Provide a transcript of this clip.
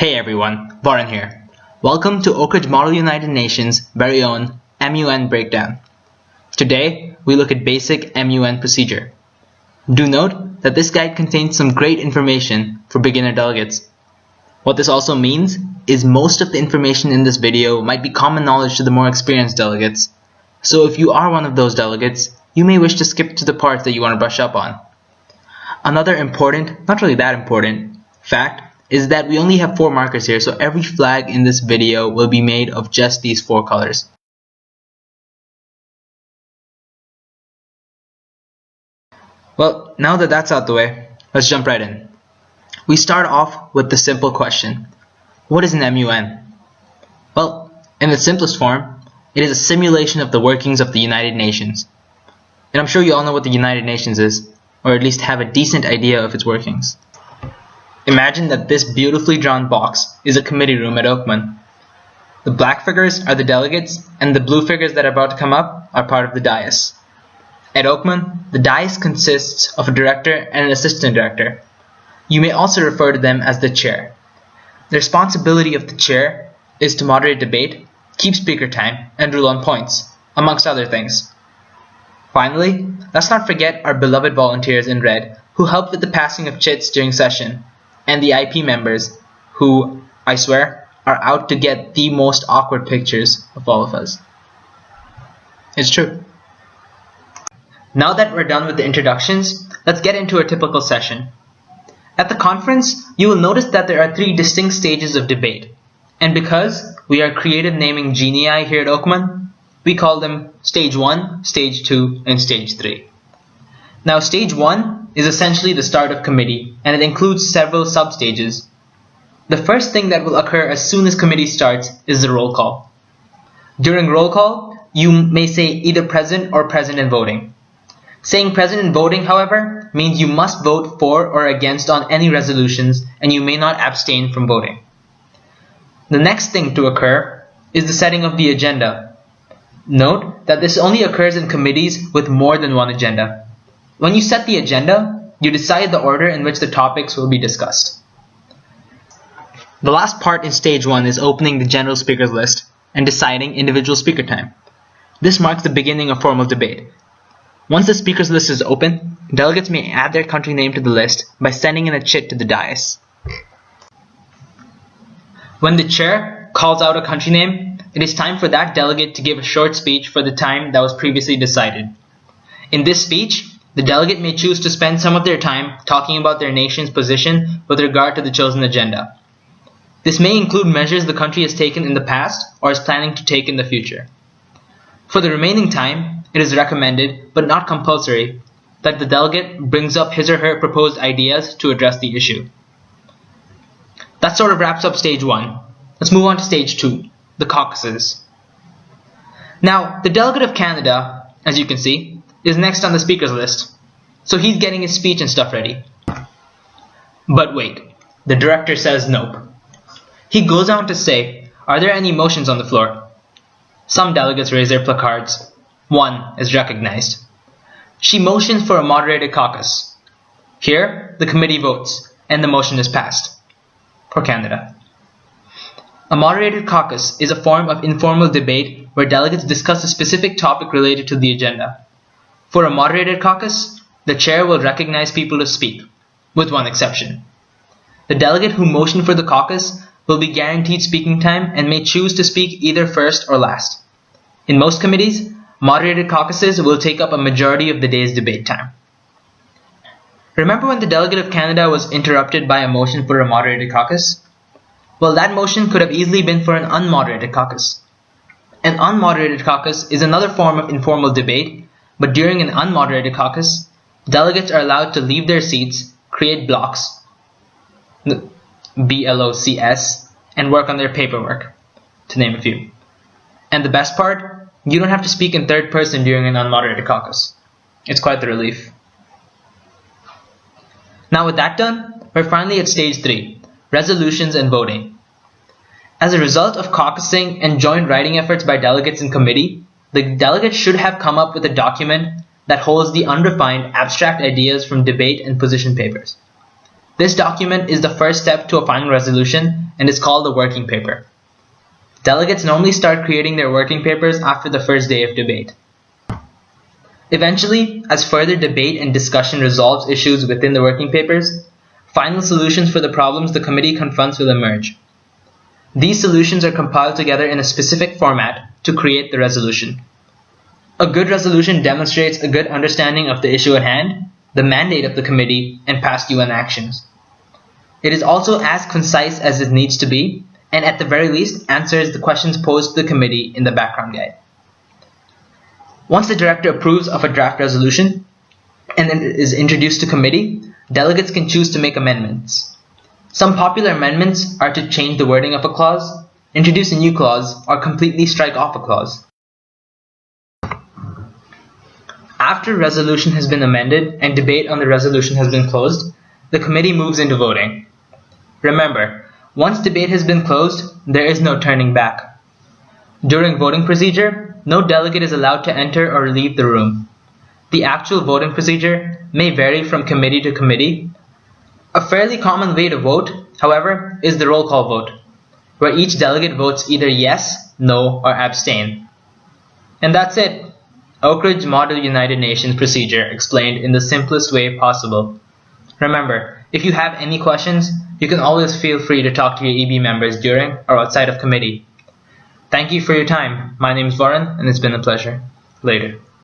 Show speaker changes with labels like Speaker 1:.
Speaker 1: Hey everyone, Varun here. Welcome to Oakridge Model United Nations' very own MUN breakdown. Today, we look at basic MUN procedure. Do note that this guide contains some great information for beginner delegates. What this also means is most of the information in this video might be common knowledge to the more experienced delegates. So if you are one of those delegates, you may wish to skip to the parts that you want to brush up on. Another important, not really that important, fact is that we only have 4 markers here, so every flag in this video will be made of just these 4 colors. Well, now that that's out the way, let's jump right in. We start off with the simple question: what is an MUN? Well, in its simplest form, it is a simulation of the workings of the United Nations. And I'm sure you all know what the United Nations is, or at least have a decent idea of its workings. Imagine that this beautifully drawn box is a committee room at OAKMUN. The black figures are the delegates, and the blue figures that are about to come up are part of the dais. At OAKMUN, the dais consists of a director and an assistant director. You may also refer to them as the chair. The responsibility of the chair is to moderate debate, keep speaker time, and rule on points, amongst other things. Finally, let's not forget our beloved volunteers in red who help with the passing of chits during session, and the IP members who, I swear, are out to get the most awkward pictures of all of us. It's true. Now that we're done with the introductions, let's get into a typical session. At the conference, you will notice that there are 3 distinct stages of debate, and because we are creative naming genii here at OAKMUN, we call them Stage 1, Stage 2, and Stage 3. Now, Stage 1 is essentially the start of committee, and it includes several sub-stages. The first thing that will occur as soon as committee starts is the roll call. During roll call, you may say either present or present in voting. Saying present in voting, however, means you must vote for or against on any resolutions, and you may not abstain from voting. The next thing to occur is the setting of the agenda. Note that this only occurs in committees with more than one agenda. When you set the agenda, you decide the order in which the topics will be discussed. The last part in Stage 1 is opening the general speakers list and deciding individual speaker time. This marks the beginning of formal debate. Once the speakers list is open, delegates may add their country name to the list by sending in a chit to the dais. When the chair calls out a country name, it is time for that delegate to give a short speech for the time that was previously decided. In this speech, the delegate may choose to spend some of their time talking about their nation's position with regard to the chosen agenda. This may include measures the country has taken in the past or is planning to take in the future. For the remaining time, it is recommended, but not compulsory, that the delegate brings up his or her proposed ideas to address the issue. That sort of wraps up Stage 1. Let's move on to Stage 2, the caucuses. Now, the delegate of Canada, as you can see, is next on the speakers list, so he's getting his speech and stuff ready. But wait, the director says nope. He goes on to say, are there any motions on the floor? Some delegates raise their placards. One is recognized. She motions for a moderated caucus. Here, the committee votes, and the motion is passed. For Canada. A moderated caucus is a form of informal debate where delegates discuss a specific topic related to the agenda. For a moderated caucus, the chair will recognize people to speak, with one exception. The delegate who motioned for the caucus will be guaranteed speaking time and may choose to speak either first or last. In most committees, moderated caucuses will take up a majority of the day's debate time. Remember when the delegate of Canada was interrupted by a motion for a moderated caucus? Well, that motion could have easily been for an unmoderated caucus. An unmoderated caucus is another form of informal debate, but during an unmoderated caucus, delegates are allowed to leave their seats, create blocks, BLOCS, and work on their paperwork, to name a few. And the best part, you don't have to speak in third person during an unmoderated caucus. It's quite the relief. Now with that done, we're finally at Stage 3, resolutions and voting. As a result of caucusing and joint writing efforts by delegates in committee, the delegates should have come up with a document that holds the unrefined abstract ideas from debate and position papers. This document is the first step to a final resolution and is called a working paper. Delegates normally start creating their working papers after the first day of debate. Eventually, as further debate and discussion resolves issues within the working papers, final solutions for the problems the committee confronts will emerge. These solutions are compiled together in a specific format to create the resolution. A good resolution demonstrates a good understanding of the issue at hand, the mandate of the committee, and past UN actions. It is also as concise as it needs to be, and at the very least answers the questions posed to the committee in the background guide. Once the director approves of a draft resolution and it is introduced to committee, delegates can choose to make amendments. Some popular amendments are to change the wording of a clause, introduce a new clause, or completely strike off a clause. After resolution has been amended and debate on the resolution has been closed, the committee moves into voting. Remember, once debate has been closed, there is no turning back. During voting procedure, no delegate is allowed to enter or leave the room. The actual voting procedure may vary from committee to committee. A fairly common way to vote, however, is the roll call vote, where each delegate votes either yes, no, or abstain. And that's it. Oakridge Model United Nations procedure explained in the simplest way possible. Remember, if you have any questions, you can always feel free to talk to your EB members during or outside of committee. Thank you for your time. My name is Varun, and it's been a pleasure. Later.